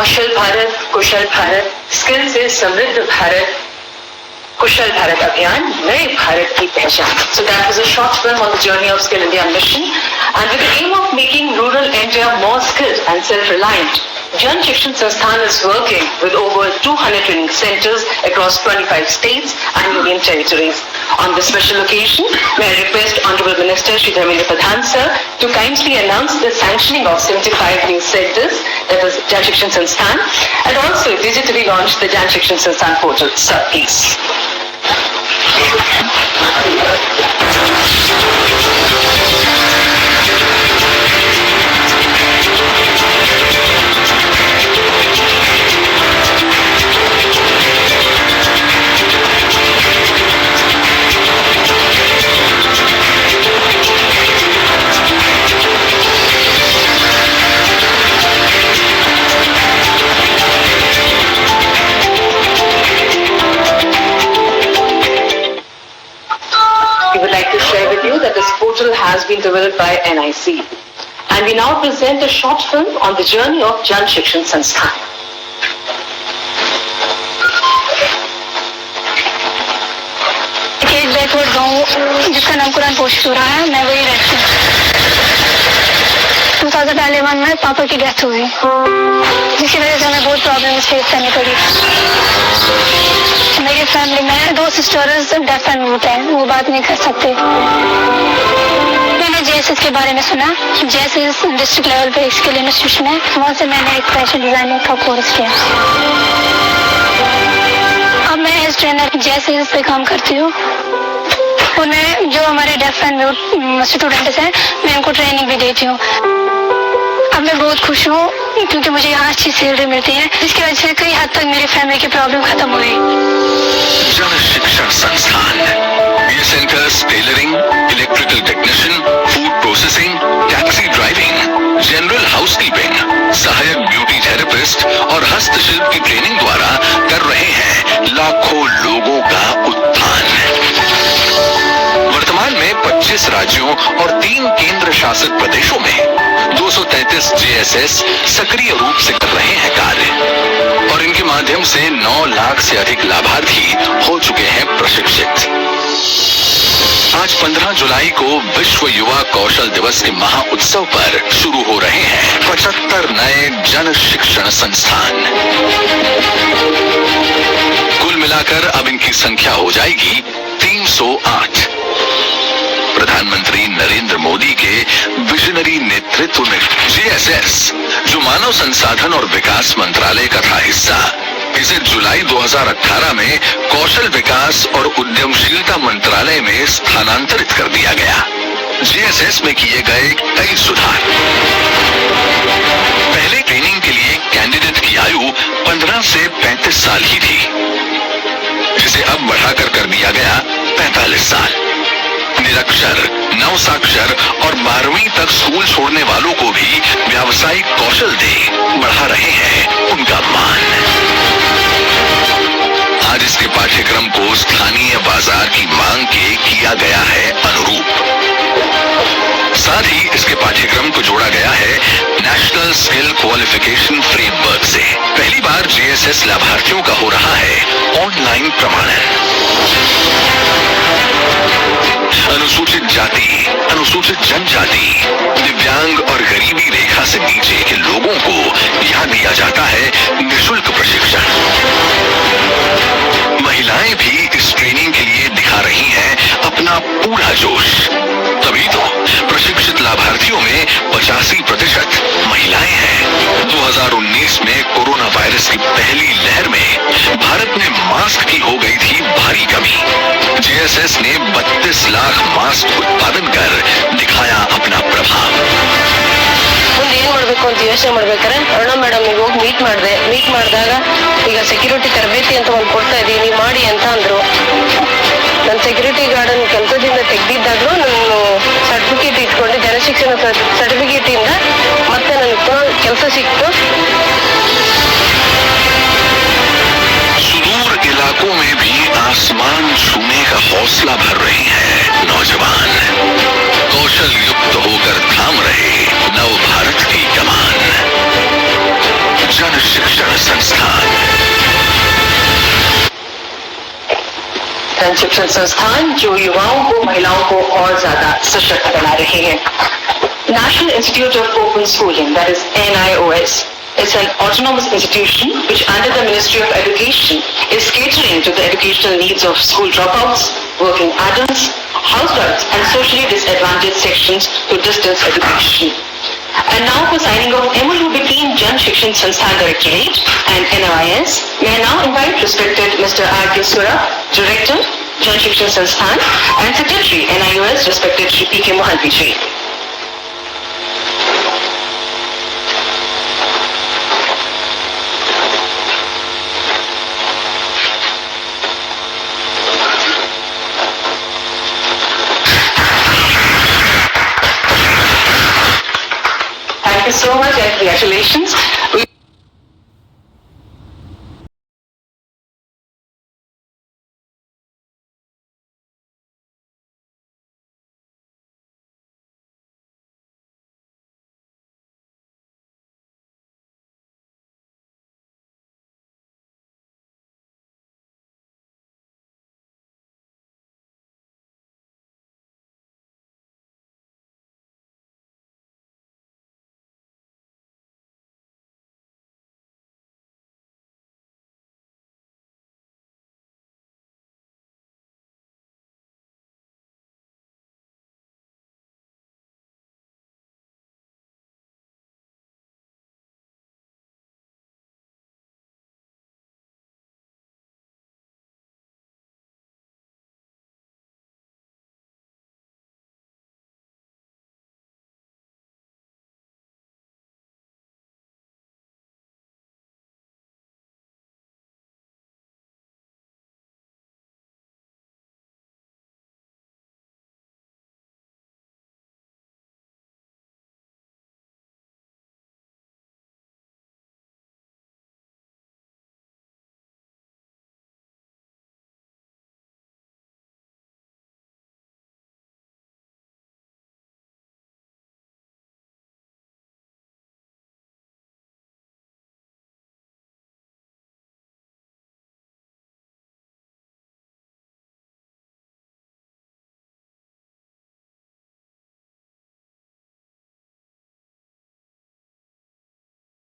कौशल भारत, कुशल Bharat, skill से समृद्ध भारत, कुशल भारत अभियान, नए भारत की पहचान. So that was a short film on the journey of Skill India mission, and with the aim of making rural India more skilled and self-reliant, Jan Shikshan Sansthan is working with over 200 training centers across 25 states and union territories. On this special occasion, may I request Honorable Minister Shri Dharmendra Pradhan Sir to kindly announce the sanctioning of 75 new centers, that is Jan Shikshan Sansthan, and also digitally launch the Jan Shikshan Sansthan portal. Sir, please. We would like to share with you that this portal has been developed by NIC. And we now present a short film on the journey of Jan Shikshan Sansthan. एक backward गाँव जिसका नाम Quran post हो रहा है, मैं वही रहती हूँ. 2011 में पापा की डेथ हुई, जिसकी वजह से हमें बहुत प्रॉब्लम फेस करनी पड़ी. मेरी फैमिली में 2 सिस्टर्स डेफ एंड म्यूट हैं, वो बात नहीं कर सकते. मैंने जेएसएस के बारे में सुना. जेएसएस डिस्ट्रिक्ट लेवल पे स्किल इंस्टीट्यूशन है, वहाँ से मैंने एक फैशन डिजाइनिंग का कोर्स किया. अब मैं एज ट्रेनर जेएसएस पे काम करती हूँ. उन्हें जो हमारे डेफ एंड म्यूट स्टूडेंट्स हैं, मैं उनको ट्रेनिंग भी देती हूँ. अब मैं बहुत खुश हूँ क्योंकि मुझे यहाँ अच्छी सैलरी मिलती है, जिसकी वजह से कई हद तक मेरी फैमिली की प्रॉब्लम खत्म हुई. जन शिक्षण संस्थान, ये centres tailoring, electrical technician, food processing, taxi driving, general housekeeping, सहायक ब्यूटी थेरेपिस्ट और हस्तशिल्प की ट्रेनिंग द्वारा कर रहे हैं लाखों लोगों का उत्थान. वर्तमान में 25 राज्यों और 3 केंद्र शासित प्रदेशों में 233 जेएसएस सक्रिय रूप से कर रहे हैं कार्य, और इनके माध्यम से 9 लाख से अधिक लाभार्थी हो चुके हैं प्रशिक्षित. आज 15 जुलाई को विश्व युवा कौशल दिवस के महा उत्सव पर शुरू हो रहे हैं 75 नए जन शिक्षण संस्थान. कुल मिलाकर अब इनकी संख्या हो जाएगी 308. प्रधानमंत्री नरेंद्र मोदी के विजनरी नेतृत्व में जेएसएस, जो मानव संसाधन और विकास मंत्रालय का था हिस्सा, इसे जुलाई 2018 में कौशल विकास और उद्यमशीलता मंत्रालय में स्थानांतरित कर दिया गया. जेएसएस में किए गए कई सुधार. पहले ट्रेनिंग के लिए कैंडिडेट की आयु 15 से 35 साल ही थी, जिसे अब बढ़ाकर कर दिया गया 45 साल. निरक्षर, नवसाक्षर और 12वीं तक स्कूल छोड़ने वालों को भी व्यावसायिक कौशल दे बढ़ा रहे हैं उनका मान. आज इसके पाठ्यक्रम को स्थानीय बाजार की मांग के किया गया है अनुरूप. साथ ही इसके पाठ्यक्रम को जोड़ा गया है नेशनल स्किल क्वालिफिकेशन फ्रेमवर्क से. पहली बार जेएसएस लाभार्थियों का हो रहा है ऑनलाइन प्रमाणन. अनुसूचित जाति, अनुसूचित जनजाति, दिव्यांग और गरीबी रेखा से नीचे के लोगों को यहाँ दिया जाता है निःशुल्क प्रशिक्षण. महिलाएं भी इस ट्रेनिंग के लिए दिखा रही हैं अपना पूरा जोश. तभी तो प्रशिक्षित लाभार्थियों में 85% महिलाएं हैं. 2019 में कोरोना वायरस की पहली लहर में भारत में मास्क की हो गई थी भारी कमी. जेएसएस ने 32 लाख मास्क उत्पादन कर दिखाया अपना प्रभाव. ಮುಂದೇನು ಮಾಡಬೇಕು ಅಂತ ಯೋಚನೆ ಮಾಡ್ಬೇಕಾದ್ರೆ ಅರುಣಾ ಮೇಡಮ್ ಹೋಗಿ ಮೀಟ್ ಮಾಡಿದಾಗ ಈಗ ಸೆಕ್ಯೂರಿಟಿ ತರಬೇತಿ ಅಂತ ಒಂದು ಕೊಡ್ತಾ ಇದೀನಿ ಮಾಡಿ ಅಂತ ಅಂದ್ರು. ನನ್ನ ಸೆಕ್ಯೂರಿಟಿ ಗಾರ್ಡನ್ ಕೆಲಸದಿಂದ ತೆಗೆದಿದ್ದಾಗ್ಲೂ ನಾನು ಸರ್ಟಿಫಿಕೇಟ್ ಇಟ್ಕೊಂಡು ಜನಶಿಕ್ಷಣ ಸರ್ಟಿಫಿಕೇಟ್ ಇಂದ ಮತ್ತೆ ನನಗೆ ಕೆಲಸ ಸಿಕ್ತು. सुदूर इलाकों में भी आसमान छूने का हौसला भर रहे हैं नौजवान. कौशल युक्त होकर थाम रहे नव भारत की कमान. जन शिक्षण संस्थान। जन शिक्षण संस्थान जो युवाओं को, महिलाओं को और ज्यादा सशक्त बना रहे हैं। National Institute of Open Schooling, that is NIOS, is an autonomous institution which under the Ministry of Education is catering to the educational needs of school dropouts, working adults, housewives and socially disadvantaged sections to distance education. And now for signing off MOU between Jan Shikshan Sansthan Directorate and NIOS, may I now invite respected Mr. R.K. Sura, Director, Jan Shikshan Sansthan, and Secretary NIOS, respected Shri P.K. Mohanty ji. Thank you so much and congratulations.